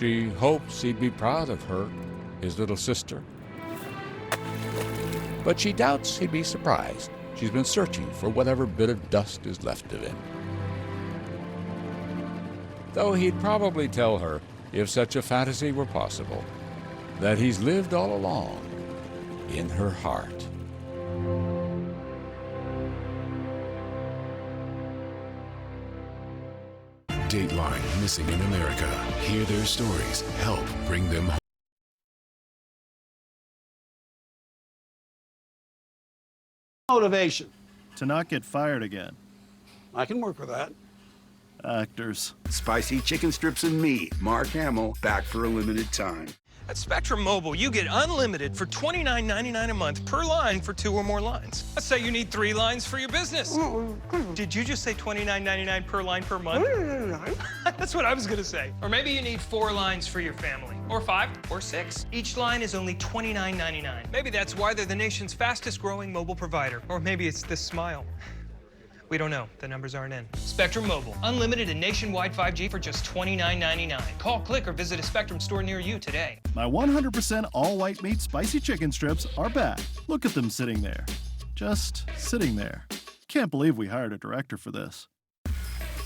She hopes he'd be proud of her, his little sister. But she doubts he'd be surprised. She's been searching for whatever bit of dust is left of him. Though he'd probably tell her, if such a fantasy were possible, that he's lived all along in her heart. Dateline Missing in America. Hear their stories. Help bring them home. Motivation. To not get fired again. I can work with that. Actors. Spicy chicken strips and me, Mark Hamill, back for a limited time. At Spectrum Mobile, you get unlimited for $29.99 a month per line for 2 or more lines. Let's say you need 3 lines for your business. Did you just say $29.99 per line per month? That's what I was gonna say. Or maybe you need 4 lines for your family, or 5, or 6. Each line is only $29.99. Maybe that's why they're the nation's fastest growing mobile provider. Or maybe it's this smile. We don't know. The numbers aren't in. Spectrum Mobile. Unlimited and nationwide 5G for just $29.99. Call, click, or visit a Spectrum store near you today. My 100% all-white meat spicy chicken strips are back. Look at them sitting there. Just sitting there. Can't believe we hired a director for this.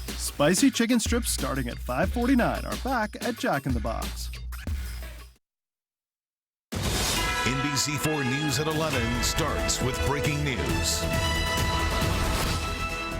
Spicy chicken strips starting at $5.49 are back at Jack in the Box. NBC4 News at 11 starts with breaking news.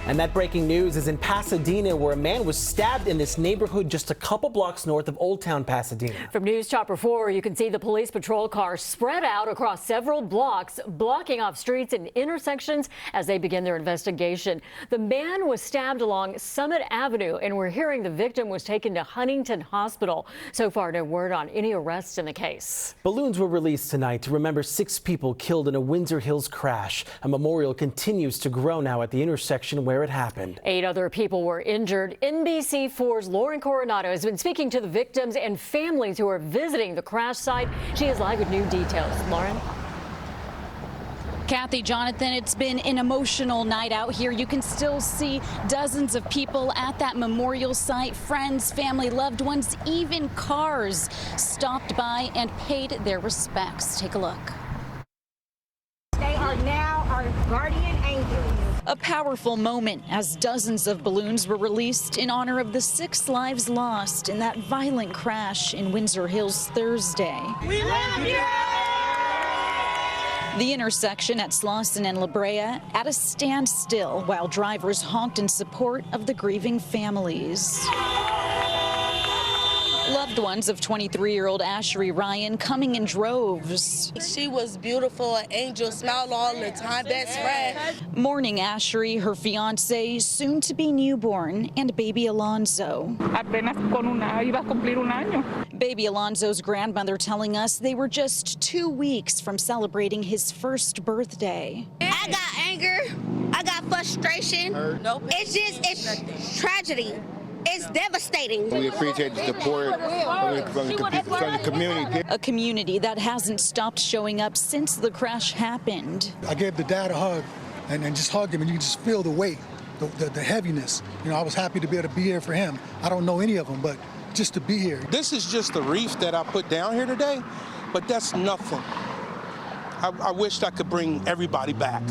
And that breaking news is in Pasadena, where a man was stabbed in this neighborhood just a couple blocks north of Old Town Pasadena. From News Chopper 4, you can see the police patrol cars spread out across several blocks, blocking off streets and intersections as they begin their investigation. The man was stabbed along Summit Avenue, and we're hearing the victim was taken to Huntington Hospital. So far, no word on any arrests in the case. Balloons were released tonight to remember 6 people killed in a Windsor Hills crash. A memorial continues to grow now at the intersection where it happened. 8 other people were injured. NBC4's Lauren Coronado has been speaking to the victims and families who are visiting the crash site. She is live with new details. Lauren? Kathy, Jonathan, it's been an emotional night out here. You can still see dozens of people at that memorial site. Friends, family, loved ones, even cars stopped by and paid their respects. Take a look. They are now our guardian angels. A powerful moment as dozens of balloons were released in honor of the 6 lives lost in that violent crash in Windsor Hills Thursday. We love you! The intersection at Slauson and La Brea at a standstill while drivers honked in support of the grieving families. Loved ones of 23-year-old Ashery Ryan coming in droves. She was beautiful, an angel, smiled all the time, best friend. Mourning Ashery, her fiancé, soon-to-be newborn, and baby Alonzo. Baby Alonzo's grandmother telling us they were just 2 weeks from celebrating his first birthday. I got anger, I got frustration. It's tragedy. It's devastating. We appreciate the support from the community. A community that hasn't stopped showing up since the crash happened. I gave the dad a hug and just hugged him, and you can just feel the weight, the heaviness. You know, I was happy to be able to be here for him. I don't know any of them, but just to be here. This is just the reef that I put down here today, but that's nothing. I wished I could bring everybody back.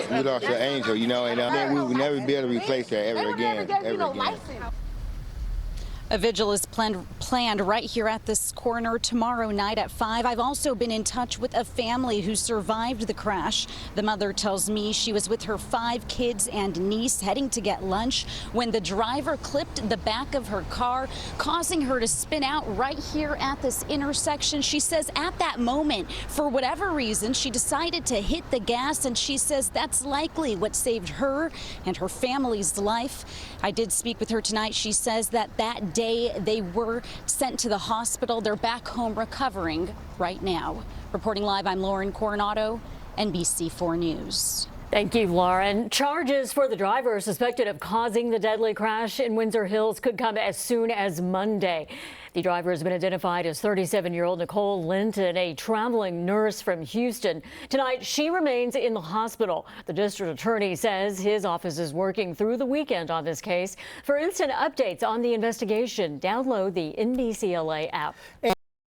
We lost an angel, you know, and we would never be able to replace that ever again. A vigil is planned right here at this corner tomorrow night at 5. I've also been in touch with a family who survived the crash. The mother tells me she was with her 5 kids and niece heading to get lunch when the driver clipped the back of her car, causing her to spin out right here at this intersection. She says at that moment, for whatever reason, she decided to hit the gas, and she says that's likely what saved her and her family's life. I did speak with her tonight. She says that day they were sent to the hospital. They're back home recovering right now. Reporting live, I'm Lauren Coronado, NBC4 News. Thank you, Lauren. Charges for the driver suspected of causing the deadly crash in Windsor Hills could come as soon as Monday. The driver has been identified as 37-year-old Nicole Linton, a traveling nurse from Houston. Tonight, she remains in the hospital. The district attorney says his office is working through the weekend on this case. For instant updates on the investigation, download the NBCLA app.